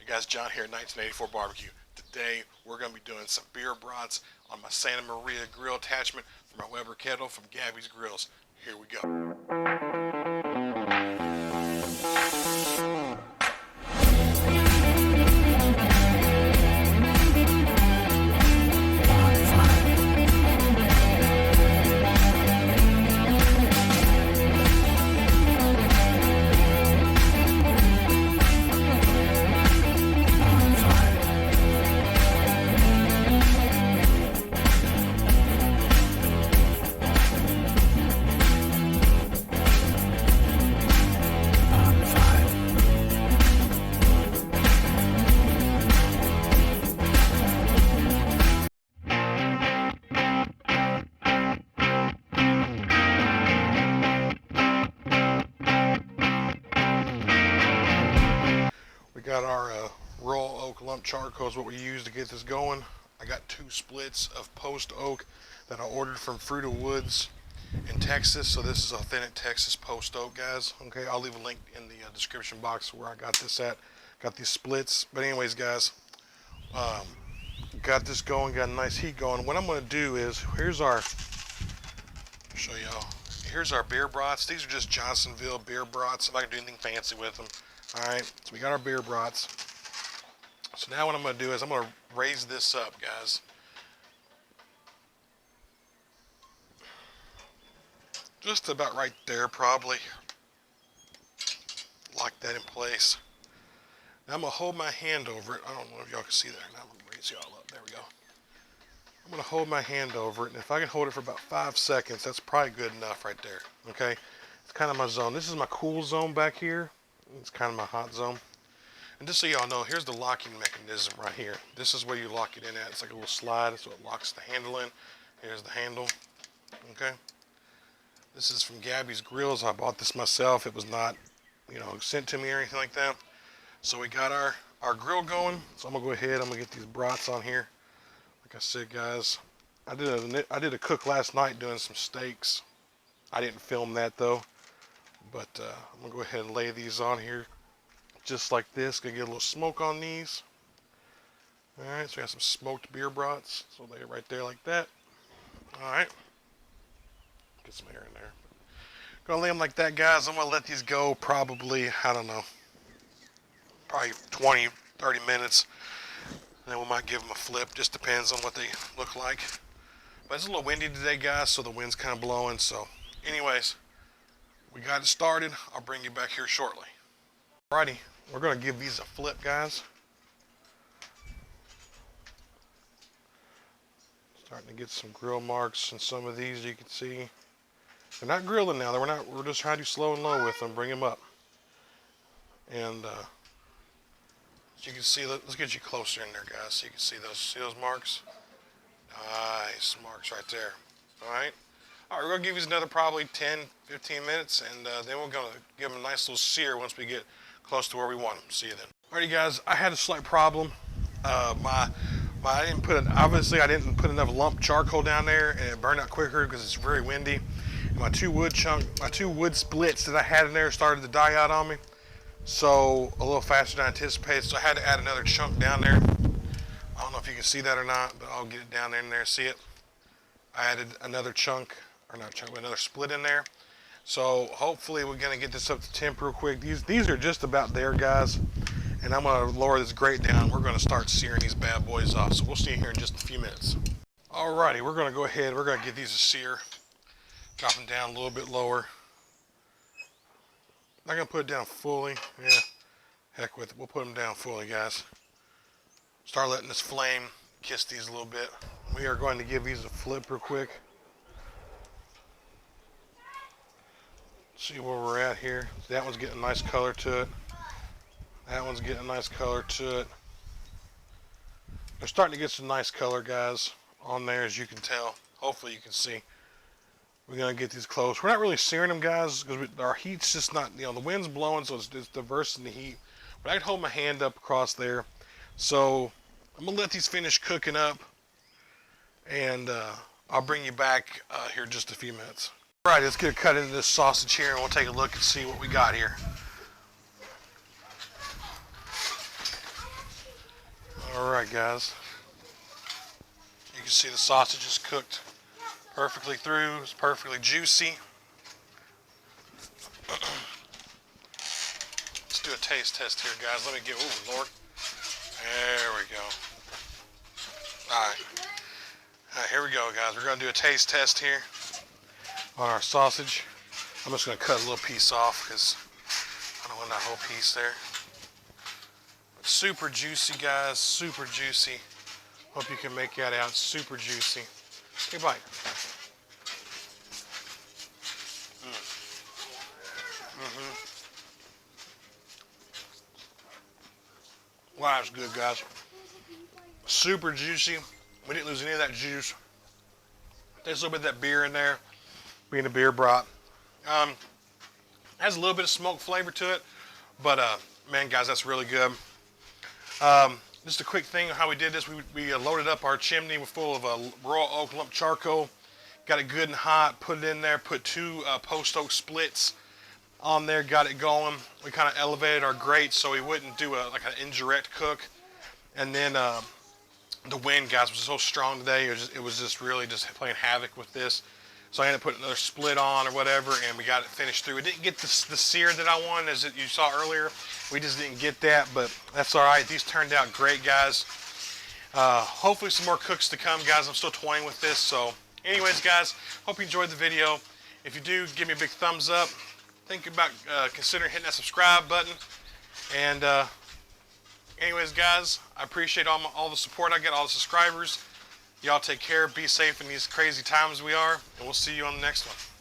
Hey guys, John here at 1984 Barbecue. Today we're going to be doing some beer brats on my Santa Maria grill attachment for my Weber Kettle from Gabby's Grills. Here we go. We got our raw oak lump charcoal is what we use to get this going. I got 2 splits of post oak that I ordered from Fruita Woods in Texas. So this is authentic Texas post oak, guys. Okay, I'll leave a link in the description box where I got this at. Got these splits. But anyways, guys, got this going, got a nice heat going. What I'm going to do is, here's our, show y'all. Here's our beer brats. These are just Johnsonville beer brats. I'm not going to do anything fancy with them. Alright, so we got our beer brats. So now what I'm going to do is I'm going to raise this up, guys. Just about right there, probably. Lock that in place. Now I'm going to hold my hand over it. I don't know if y'all can see that. Now I'm going to raise y'all up. There we go. I'm going to hold my hand over it, and if I can hold it for about 5 seconds, that's probably good enough right there. Okay? It's kind of my zone. This is my cool zone back here. It's kind of my hot zone. And just so y'all know, here's the locking mechanism right here. This is where you lock it in at. It's like a little slide, so it locks the handle in. Here's the handle. Okay. This is from Gabby's Grills. I bought this myself. It was not, sent to me or anything like that. So we got our grill going. So I'm gonna go ahead. I'm gonna get these brats on here. Like I said, guys, I did a cook last night doing some steaks. I didn't film that though. But I'm going to go ahead and lay these on here just like this. Going to get a little smoke on these. Alright, so we got some smoked beer brats. So lay it right there like that. Alright. Get some air in there. Going to lay them like that, guys. I'm going to let these go probably, I don't know, probably 20, 30 minutes. And then we might give them a flip. Just depends on what they look like. But it's a little windy today, guys, so the wind's kind of blowing. So anyways, we got it started. I'll bring you back here shortly. Alrighty, we're going to give these a flip, guys. Starting to get some grill marks in some of these, you can see. They're not grilling now. We're just trying to do slow and low with them, bring them up. And as you can see, let's get you closer in there, guys, so you can see those marks. Nice marks right there. Alright. Alright, we're going to give these another probably 10, 15 minutes, and then we're going to give them a nice little sear once we get close to where we want them. See you then. Alrighty, guys, I had a slight problem. I didn't put enough lump charcoal down there, and it burned out quicker because it's very windy. And my two wood splits that I had in there started to die out on me. So a little faster than I anticipated, so I had to add another chunk down there. I don't know if you can see that or not, but I'll get it down there in there, see it. I added another another split in there. So hopefully we're gonna get this up to temp real quick. These are just about there, guys. And I'm gonna lower this grate down. We're gonna start searing these bad boys off. So we'll see you here in just a few minutes. Alrighty, we're gonna go ahead. We're gonna give these a sear. Drop them down a little bit lower. Not gonna put it down fully. Yeah, heck with it. We'll put them down fully, guys. Start letting this flame kiss these a little bit. We are going to give these a flip real quick. See where we're at here. That one's getting a nice color to it. That one's getting a nice color to it. They're starting to get some nice color, guys, on there, as you can tell. Hopefully you can see. We're going to get these close. We're not really searing them, guys, because our heat's just not, the wind's blowing, so it's diverse in the heat. But I can hold my hand up across there. So I'm going to let these finish cooking up, and I'll bring you back here in just a few minutes. All right, let's get a cut into this sausage here, and we'll take a look and see what we got here. right, guys. You can see the sausage is cooked perfectly through. It's perfectly juicy. Let's do a taste test here, guys. Let me get, oh Lord. There we go. All right. All right, here we go, guys. We're gonna do a taste test here on our sausage. I'm just gonna cut a little piece off because I don't want that whole piece there. But super juicy, guys, super juicy. Hope you can make that out. Super juicy. Take a bite. Wow, that's good, guys. Super juicy. We didn't lose any of that juice. There's a little bit of that beer in there, being a beer brat. Has a little bit of smoke flavor to it, but man, guys, that's really good. Just a quick thing how we did this. We loaded up our chimney full of raw oak lump charcoal, got it good and hot, put it in there, put 2 post oak splits on there, got it going. We kind of elevated our grate so we wouldn't do like an indirect cook. And then the wind, guys, was so strong today. It was just really just playing havoc with this. So I ended up putting another split on or whatever, and we got it finished through. It didn't get the sear that I wanted, as you saw earlier. We just didn't get that, but that's all right. These turned out great, guys. Hopefully some more cooks to come, guys. I'm still toying with this. So anyways, guys, hope you enjoyed the video. If you do, give me a big thumbs up. Think about considering hitting that subscribe button. And anyways, guys, I appreciate all the support I get, all the subscribers. Y'all take care, be safe in these crazy times we are, and we'll see you on the next one.